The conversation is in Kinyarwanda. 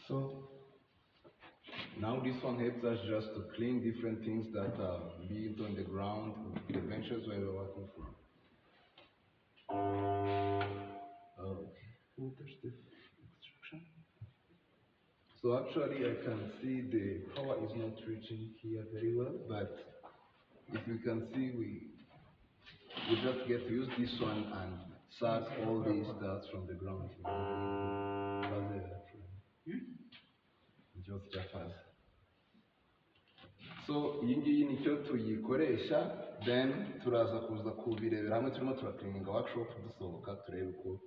So now this one helps us just to clean different things that are built on the ground, the benches where we're working from. Can you touch the extraction? So actually I can see the power is not reaching here very well, but if you can see we just get to use this one and suck all these dust from the ground. Just fast. So iyi ngiyi nicyo tuyikoresha, then turaza kuza kubirebera hamwe turimo turapiminga workshop dusohoka turebe uko